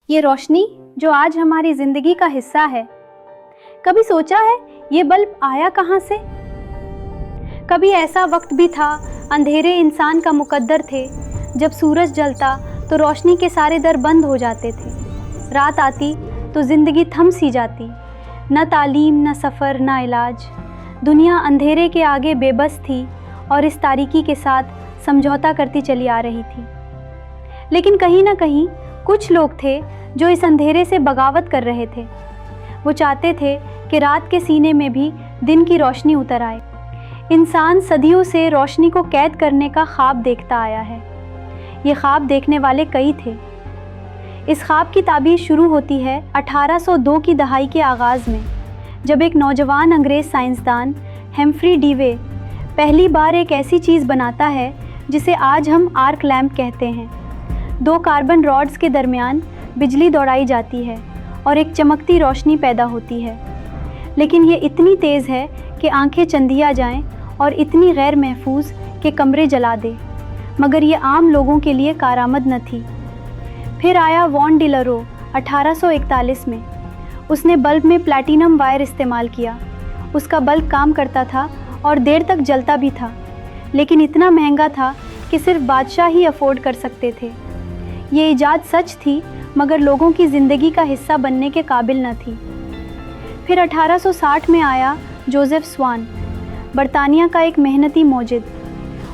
ये रोशनी जो आज हमारी जिंदगी का हिस्सा है, कभी सोचा है ये बल्ब आया कहाँ से? कभी ऐसा वक्त भी था, अंधेरे इंसान का मुकद्दर थे, जब सूरज जलता तो रोशनी के सारे दर बंद हो जाते थे। रात आती तो जिंदगी थम सी जाती, न तालीम, न सफ़र, न इलाज। दुनिया अंधेरे के आगे बेबस थी और इस तारीकी के साथ समझौता करती चली आ रही थी। लेकिन कहीं ना कहीं कुछ लोग थे जो इस अंधेरे से बगावत कर रहे थे। वो चाहते थे कि रात के सीने में भी दिन की रोशनी उतर आए। इंसान सदियों से रोशनी को कैद करने का ख्वाब देखता आया है। ये ख्वाब देखने वाले कई थे। इस ख्वाब की ताबीर शुरू होती है 1802 की दहाई के आगाज़ में, जब एक नौजवान अंग्रेज़ साइंसदान हेम्फ्री डीवे पहली बार एक ऐसी चीज़ बनाता है जिसे आज हम आर्क लैंप कहते हैं। दो कार्बन रॉड्स के दरमियान बिजली दौड़ाई जाती है और एक चमकती रोशनी पैदा होती है, लेकिन ये इतनी तेज़ है कि आंखें चंदिया जाएं और इतनी गैर महफूज कि कमरे जला दे। मगर ये आम लोगों के लिए कारआमद न थी। फिर आया वॉन डिलरो 1841 में। उसने बल्ब में प्लैटिनम वायर इस्तेमाल किया। उसका बल्ब काम करता था और देर तक जलता भी था, लेकिन इतना महंगा था कि सिर्फ बादशाह ही अफोर्ड कर सकते थे। ये इजाद सच थी, मगर लोगों की ज़िंदगी का हिस्सा बनने के काबिल न थी। फिर 1860 में आया जोसेफ स्वान, बरतानिया का एक मेहनती मोजिद।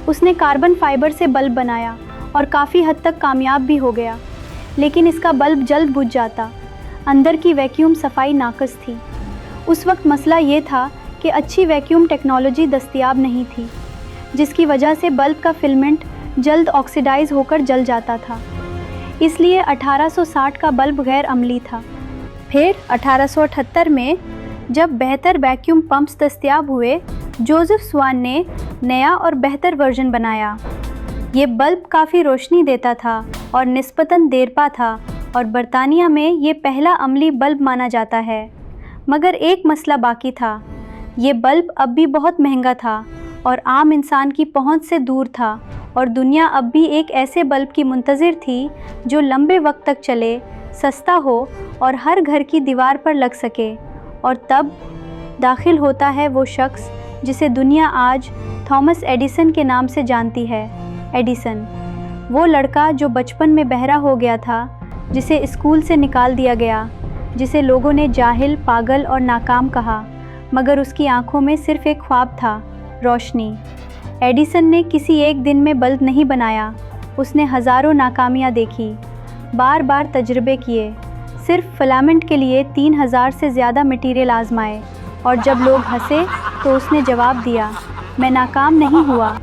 उसने कार्बन फाइबर से बल्ब बनाया और काफ़ी हद तक कामयाब भी हो गया, लेकिन इसका बल्ब जल्द बुझ जाता। अंदर की वैक्यूम सफाई नाक़िस थी। उस वक्त मसला ये था कि अच्छी वैक्यूम टेक्नोलॉजी दस्तयाब नहीं थी, जिसकी वजह से बल्ब का फिलमेंट जल्द ऑक्सीडाइज होकर जल जाता था। इसलिए 1860 का बल्ब गैर अमली था। फिर 1878 में जब बेहतर वैक्यूम पंप्स दस्तयाब हुए, जोसेफ स्वान ने नया और बेहतर वर्जन बनाया। ये बल्ब काफ़ी रोशनी देता था और निस्बतन देरपा था, और बरतानिया में ये पहला अमली बल्ब माना जाता है। मगर एक मसला बाकी था। ये बल्ब अब भी बहुत महंगा था और आम इंसान की पहुंच से दूर था, और दुनिया अब भी एक ऐसे बल्ब की मुंतज़िर थी जो लंबे वक्त तक चले, सस्ता हो और हर घर की दीवार पर लग सके। और तब दाखिल होता है वो शख्स जिसे दुनिया आज थॉमस एडिसन के नाम से जानती है। एडिसन, वो लड़का जो बचपन में बहरा हो गया था, जिसे स्कूल से निकाल दिया गया, जिसे लोगों ने जाहिल, पागल और नाकाम कहा, मगर उसकी आंखों में सिर्फ एक ख्वाब था, रोशनी। एडिसन ने किसी एक दिन में बल्ब नहीं बनाया। उसने हज़ारों नाकामियाँ देखी, बार बार तजर्बे किए, सिर्फ फिलामेंट के लिए 3000 से ज़्यादा मटीरियल आजमाए, और जब लोग हंसे तो उसने जवाब दिया, मैं नाकाम नहीं हुआ।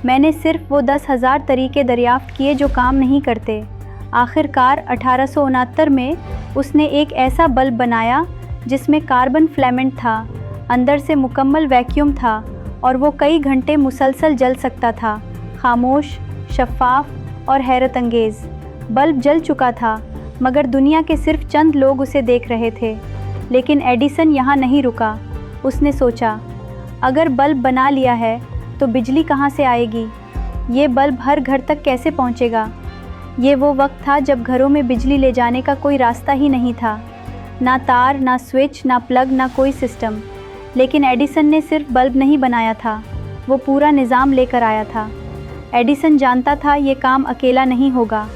मैंने सिर्फ वो 10,000 तरीके दरियाफ्त किए जो काम नहीं करते। आखिरकार 1869 में उसने एक ऐसा बल्ब बनाया जिसमें कार्बन फिलामेंट था, अंदर से मुकम्मल वैक्यूम था, और वो कई घंटे मुसलसल जल सकता था, खामोश, शफ़ाफ और हैरत अंगेज़। बल्ब जल चुका था, मगर दुनिया के सिर्फ चंद लोग उसे देख रहे थे। लेकिन एडिसन यहाँ नहीं रुका। उसने सोचा, अगर बल्ब बना लिया है तो बिजली कहाँ से आएगी? ये बल्ब हर घर तक कैसे पहुँचेगा? ये वो वक्त था जब घरों में बिजली ले जाने का कोई रास्ता ही नहीं था, ना तार, ना स्विच, ना प्लग, ना कोई सिस्टम। लेकिन एडिसन ने सिर्फ बल्ब नहीं बनाया था, वो पूरा निज़ाम लेकर आया था। एडिसन जानता था ये काम अकेला नहीं होगा,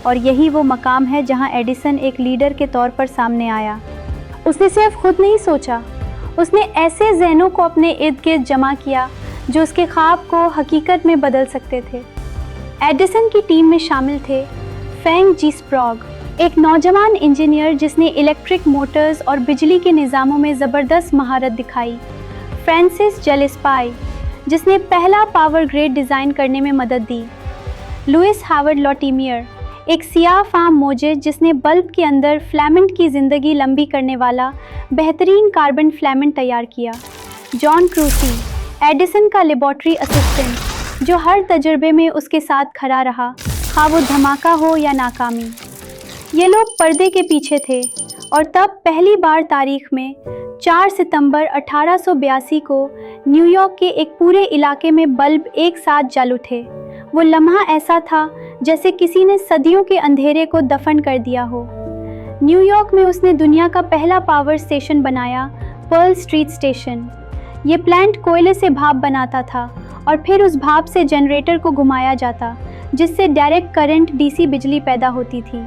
और यही वो मकाम है जहां एडिसन एक लीडर के तौर पर सामने आया। उसने सिर्फ खुद नहीं सोचा, उसने ऐसे ज़हनों को अपने इर्द गिर्द जमा किया जो उसके ख्वाब को हकीकत में बदल सकते थे। एडिसन की टीम में शामिल थे फेंग जी स्प्रॉग, एक नौजवान इंजीनियर जिसने इलेक्ट्रिक मोटर्स और बिजली के निज़ामों में ज़बरदस्त महारत दिखाई। फ्रांसिस जेलेस्पाई, जिसने पहला पावर ग्रिड डिज़ाइन करने में मदद दी। लुइस हावर्ड लॉटिमियर, एक सियाह फाम मोजिद जिसने बल्ब के अंदर फिलामेंट की ज़िंदगी लंबी करने वाला बेहतरीन कार्बन फिलामेंट तैयार किया। जॉन क्रूसी, एडिसन का लेबॉर्ट्री असिस्टेंट, जो हर तजर्बे में उसके साथ खड़ा रहा, खा वो धमाका हो या नाकामी। ये लोग पर्दे के पीछे थे, और तब पहली बार तारीख में 4 सितंबर 1882 को न्यूयॉर्क के एक पूरे इलाके में बल्ब एक साथ जल उठे। वो लम्हा ऐसा था जैसे किसी ने सदियों के अंधेरे को दफन कर दिया हो। न्यूयॉर्क में उसने दुनिया का पहला पावर स्टेशन बनाया, पर्ल स्ट्रीट स्टेशन। ये प्लांट कोयले से भाप बनाता था और फिर उस भाप से जनरेटर को घुमाया जाता, जिससे डायरेक्ट करंट डीसी बिजली पैदा होती थी।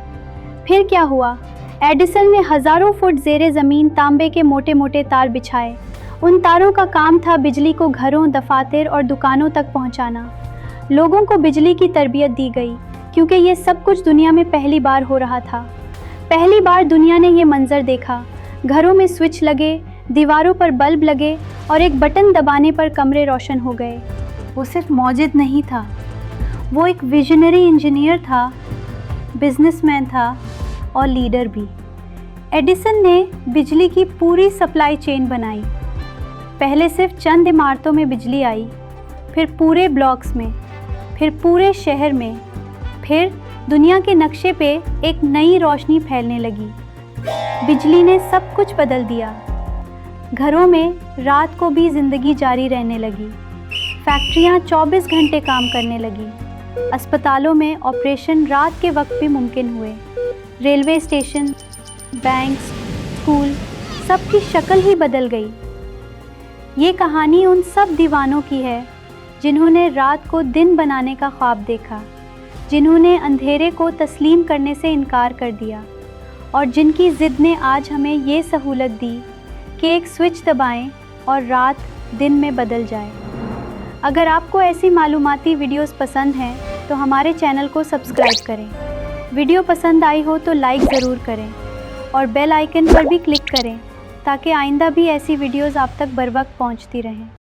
फिर क्या हुआ? एडिसन ने हज़ारों फुट ज़ेरे ज़मीन तांबे के मोटे मोटे तार बिछाए। उन तारों का काम था बिजली को घरों, दफातर और दुकानों तक पहुंचाना। लोगों को बिजली की तरबियत दी गई, क्योंकि ये सब कुछ दुनिया में पहली बार हो रहा था। पहली बार दुनिया ने ये मंजर देखा, घरों में स्विच लगे, दीवारों पर बल्ब लगे और एक बटन दबाने पर कमरे रोशन हो गए। वो सिर्फ मौजिद नहीं था, वो एक विजनरी इंजीनियर था, बिजनेसमैन था और लीडर भी। एडिसन ने बिजली की पूरी सप्लाई चेन बनाई। पहले सिर्फ चंद इमारतों में बिजली आई, फिर पूरे ब्लॉक्स में, फिर पूरे शहर में, फिर दुनिया के नक्शे पे एक नई रोशनी फैलने लगी। बिजली ने सब कुछ बदल दिया। घरों में रात को भी ज़िंदगी जारी रहने लगी। फैक्ट्रियाँ 24 घंटे काम करने लगी। अस्पतालों में ऑपरेशन रात के वक्त भी मुमकिन हुए। रेलवे स्टेशन, बैंक्स, स्कूल, सब की शक्ल ही बदल गई। ये कहानी उन सब दीवानों की है जिन्होंने रात को दिन बनाने का ख्वाब देखा, जिन्होंने अंधेरे को तस्लीम करने से इनकार कर दिया और जिनकी ज़िद ने आज हमें ये सहूलत दी कि एक स्विच दबाएं और रात दिन में बदल जाए। अगर आपको ऐसी मालूमाती वीडियोस पसंद हैं तो हमारे चैनल को सब्सक्राइब करें। वीडियो पसंद आई हो तो लाइक ज़रूर करें और बेल आइकन पर भी क्लिक करें ताकि आइंदा भी ऐसी वीडियोस आप तक बर वक्त पहुंचती रहें।